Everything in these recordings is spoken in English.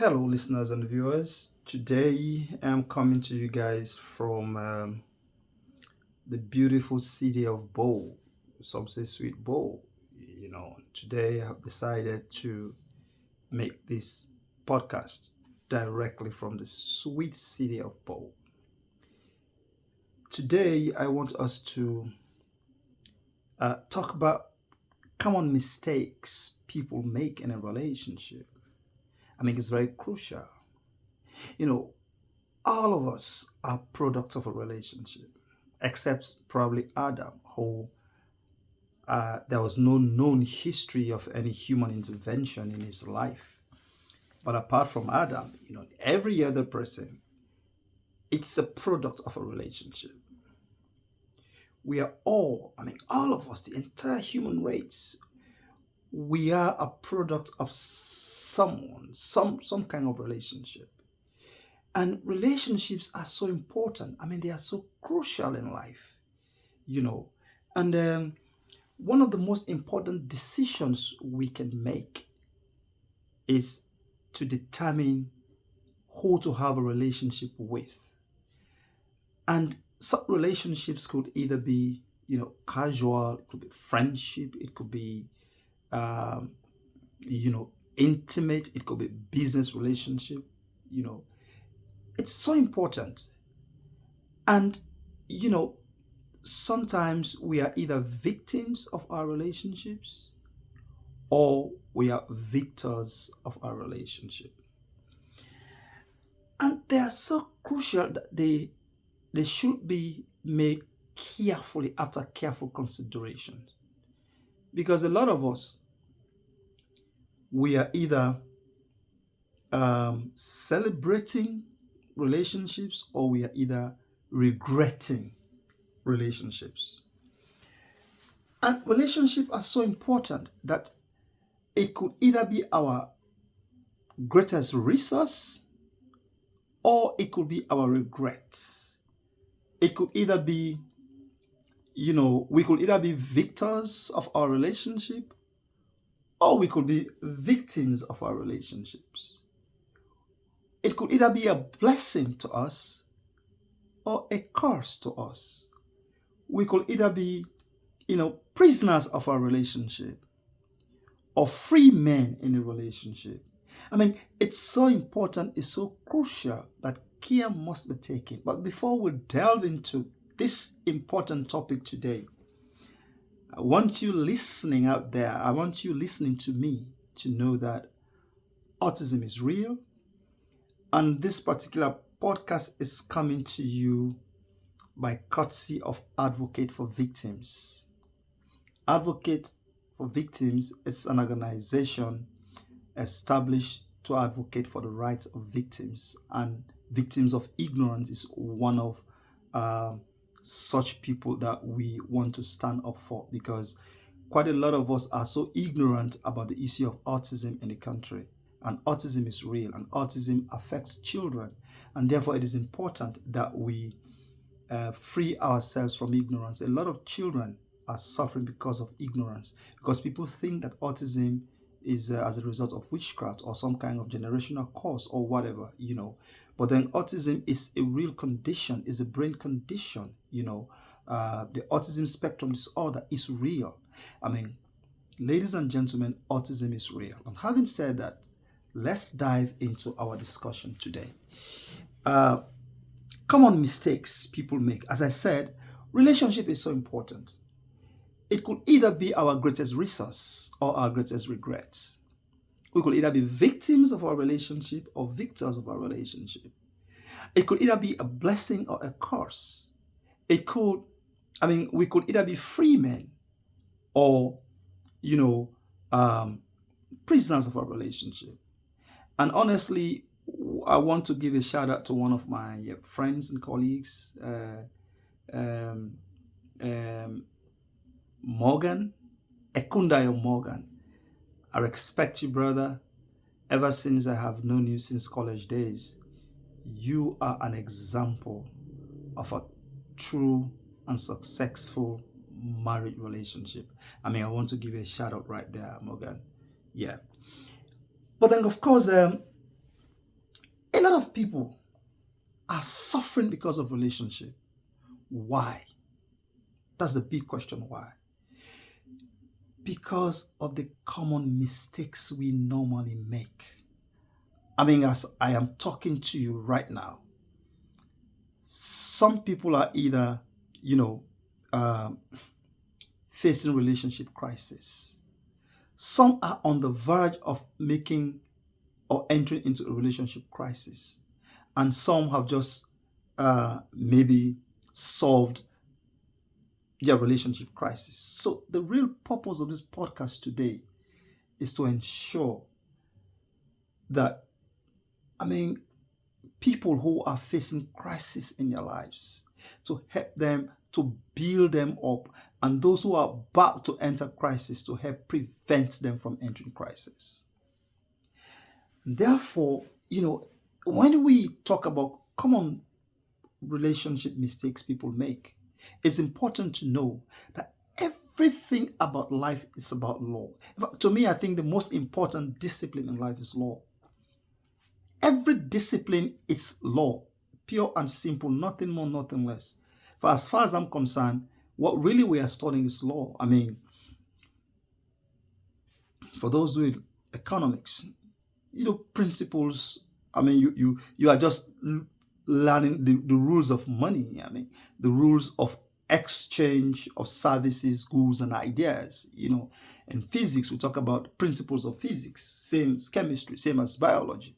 Hello, listeners and viewers. Today I'm coming to you guys from the beautiful city of Bow. Some say Sweet Bow. Today I've decided to make this podcast directly from the sweet city of Bow. Today I want us to talk about common mistakes people make in a relationship. I mean, it's very crucial. You know, all of us are products of a relationship, except probably Adam, who there was no known history of any human intervention in his life. But apart from Adam, every other person, it's a product of a relationship. We are all, I mean, all of us, the entire human race, we are a product of someone, some kind of relationship. And relationships are so important. I mean, they are so crucial in life, you know. And one of the most important decisions we can make is to determine who to have a relationship with. And some relationships could either be, casual, it could be friendship, it could be, um, intimate, it could be business relationship, you know. It's so important. And, you know, sometimes we are either victims of our relationships or we are victors of our relationship. And they are so crucial that they should be made carefully after careful consideration. Because a lot of us, we are either celebrating relationships or we are either regretting relationships. And relationships are so important that it could either be our greatest resource or it could be our regrets. It could either be, we could either be victors of our relationship or we could be victims of our relationships. It could either be a blessing to us or a curse to us. We could either be, prisoners of our relationship or free men in a relationship. I mean, it's so important, it's so crucial that care must be taken. But before we delve into this important topic today, I want you listening out there, I want you listening to me to know that autism is real. And this particular podcast is coming to you by courtesy of Advocate for Victims. Advocate for Victims is an organization established to advocate for the rights of victims, and victims of ignorance is one of such people that we want to stand up for, because quite a lot of us are so ignorant about the issue of autism in the country. And autism is real, and autism affects children, and therefore it is important that we free ourselves from ignorance. A lot of children are suffering because of ignorance, because people think that autism is as a result of witchcraft or some kind of generational cause or whatever, But then autism is a real condition, is a brain condition, The autism spectrum disorder is real. I mean, ladies and gentlemen, autism is real. And having said that, let's dive into our discussion today. Common mistakes people make. As I said, relationship is so important. It could either be our greatest resource or our greatest regret. We could either be victims of our relationship or victors of our relationship. It could either be a blessing or a curse. We could either be free men or, prisoners of our relationship. And honestly, I want to give a shout out to one of my friends and colleagues, Morgan, Ekundayo Morgan. I respect you, brother. Ever since I have known you since college days, you are an example of a true and successful marriage relationship. I mean, I want to give you a shout out right there, Morgan. Yeah. But then, of course, A lot of people are suffering because of relationship. Why? That's the big question. Why? Because of the common mistakes we normally make. I mean, as I am talking to you right now, some people are either, facing relationship crisis. Some are on the verge of making or entering into a relationship crisis. And some have just maybe solved their relationship crisis. So the real purpose of this podcast today is to ensure that, people who are facing crisis in their lives, to help them, to build them up, and those who are about to enter crisis, to help prevent them from entering crisis. And therefore, when we talk about common relationship mistakes people make, it's important to know that everything about life is about law. To me, I think the most important discipline in life is law. Every discipline is law, pure and simple, nothing more, nothing less. For as far as I'm concerned, what really we are studying is law. For those doing economics, principles. You are just learning the rules of money. The rules of exchange of services, goods, and ideas. In physics, we talk about principles of physics, same as chemistry, same as biology.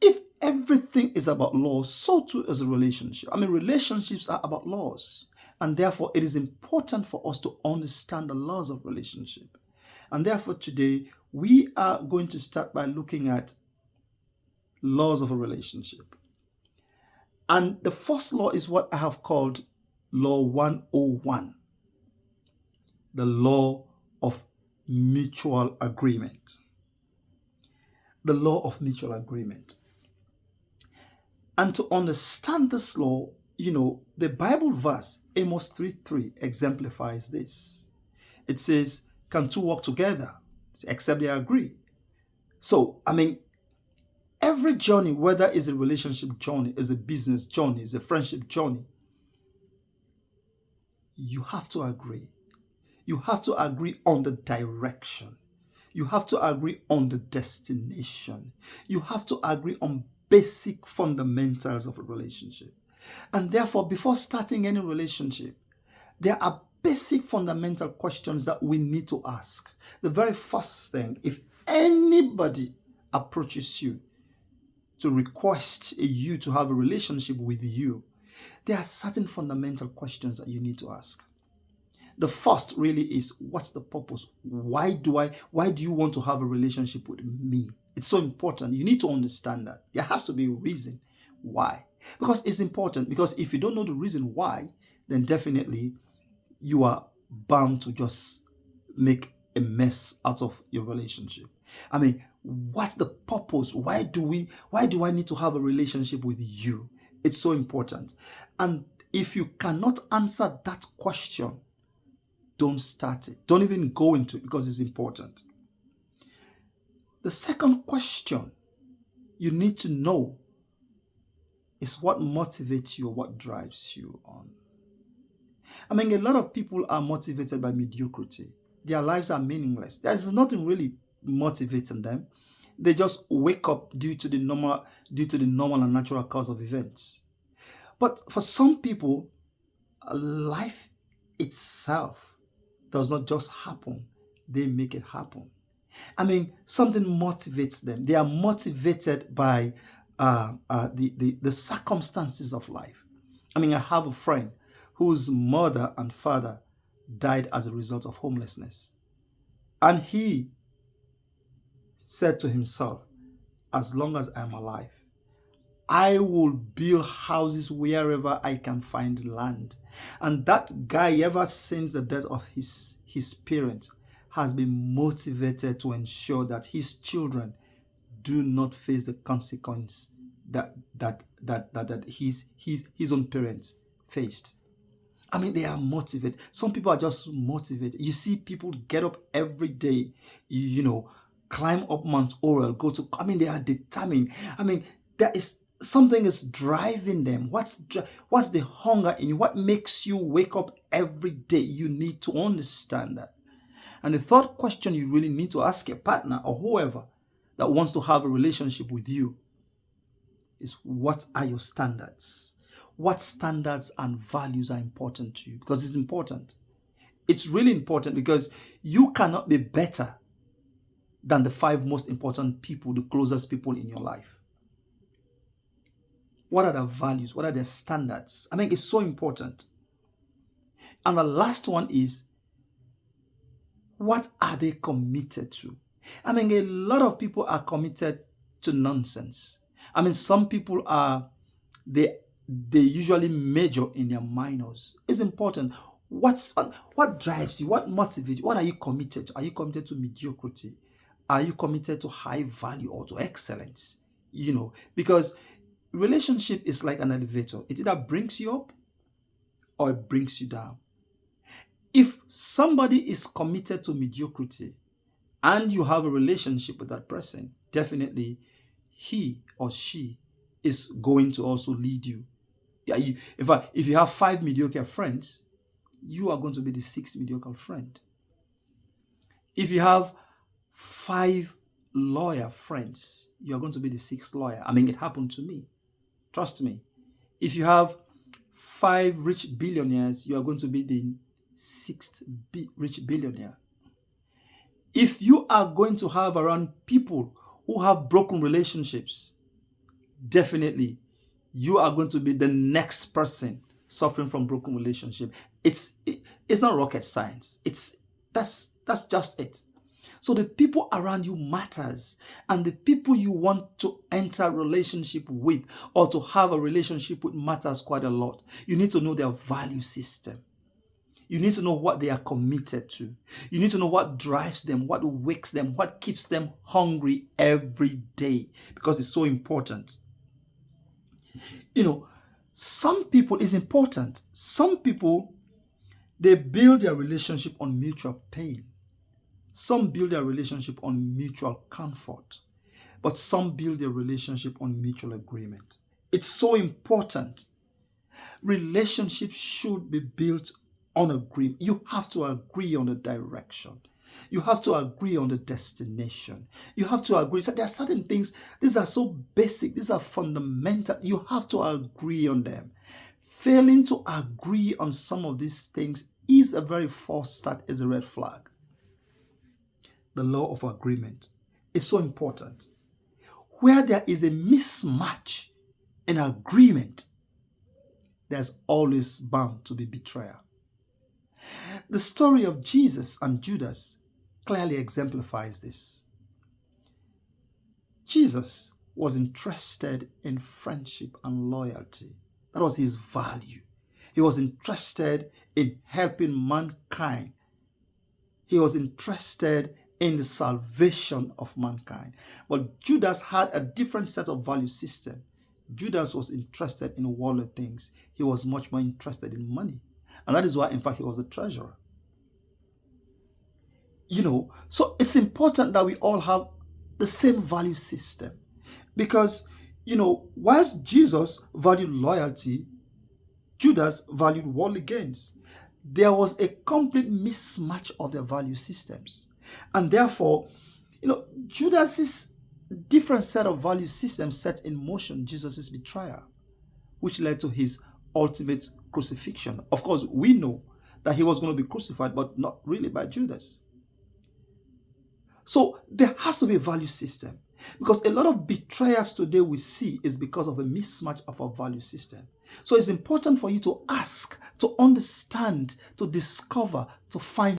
If everything is about law, so too is a relationship. Relationships are about laws. And therefore, it is important for us to understand the laws of relationship. And therefore, today, we are going to start by looking at laws of a relationship. And the first law is what I have called Law 101, the law of mutual agreement. The law of mutual agreement. And to understand this law, the Bible verse, Amos 3:3, exemplifies this. It says, can two walk together except they agree? So, every journey, whether it's a relationship journey, is a business journey, is a friendship journey, you have to agree. You have to agree on the direction. You have to agree on the destination. You have to agree on basic fundamentals of a relationship. And therefore, before starting any relationship, there are basic fundamental questions that we need to ask. The very first thing, if anybody approaches you to request you to have a relationship with you, there are certain fundamental questions that you need to ask. The first really is, what's the purpose? Why do you want to have a relationship with me? It's so important. You need to understand that. There has to be a reason why. Because it's important. Because if you don't know the reason why, then definitely you are bound to just make a mess out of your relationship. What's the purpose? Why do I need to have a relationship with you? It's so important. And if you cannot answer that question, don't start it. Don't even go into it, because it's important. The second question you need to know is what motivates you or what drives you on. A lot of people are motivated by mediocrity. Their lives are meaningless. There's nothing really motivating them. They just wake up due to the normal and natural course of events. But for some people, life itself does not just happen. They make it happen. Something motivates them. They are motivated by the circumstances of life. I have a friend whose mother and father died as a result of homelessness. And he said to himself, as long as I'm alive, I will build houses wherever I can find land. And that guy, ever since the death of his parents, has been motivated to ensure that his children do not face the consequence that his own parents faced. They are motivated. Some people are just motivated. You see people get up every day, climb up Mount Orel, they are determined. There is something is driving them. What's the hunger in you? What makes you wake up every day? You need to understand that. And the third question you really need to ask a partner or whoever that wants to have a relationship with you is, what are your standards? What standards and values are important to you? Because it's important. It's really important, because you cannot be better than the 5 most important people, the closest people in your life. What are their values? What are their standards? It's so important. And the last one is, what are they committed to? A lot of people are committed to nonsense. Some people are, they usually major in their minors. It's important. What drives you? What motivates you? What are you committed to? Are you committed to mediocrity? Are you committed to high value or to excellence? Because relationship is like an elevator. It either brings you up or it brings you down. If somebody is committed to mediocrity and you have a relationship with that person, definitely he or she is going to also lead you. If you have 5 mediocre friends, you are going to be the 6th mediocre friend. If you have 5 lawyer friends, you are going to be the 6th lawyer. It happened to me. Trust me. If you have 5 rich billionaires, you are going to be the 6th rich billionaire. If you are going to have around people who have broken relationships, definitely you are going to be the next person suffering from broken relationship. It's not rocket science. That's just it. So the people around you matters, and the people you want to enter a relationship with or to have a relationship with matters quite a lot. You need to know their value system. You need to know what they are committed to. You need to know what drives them, what wakes them, what keeps them hungry every day, because it's so important. Some people, it's important. Some people, they build their relationship on mutual pain. Some build their relationship on mutual comfort, but some build their relationship on mutual agreement. It's so important. Relationships should be built on agreement. You have to agree on the direction. You have to agree on the destination. You have to agree. So there are certain things, these are so basic, these are fundamental. You have to agree on them. Failing to agree on some of these things is a very false start, is a red flag. The law of agreement is so important. Where there is a mismatch in agreement, there's always bound to be betrayal. The story of Jesus and Judas clearly exemplifies this. Jesus was interested in friendship and loyalty. That was his value. He was interested in helping mankind. He was interested in the salvation of mankind. But Judas had a different set of value system. Judas was interested in worldly things. He was much more interested in money. And that is why, in fact, he was a treasurer. So it's important that we all have the same value system. Because, whilst Jesus valued loyalty, Judas valued worldly gains. There was a complete mismatch of their value systems. And therefore, Judas's different set of value systems set in motion Jesus' betrayal, which led to his ultimate crucifixion. Of course, we know that he was going to be crucified, but not really by Judas. So there has to be a value system, because a lot of betrayals today we see is because of a mismatch of our value system. So it's important for you to ask, to understand, to discover, to find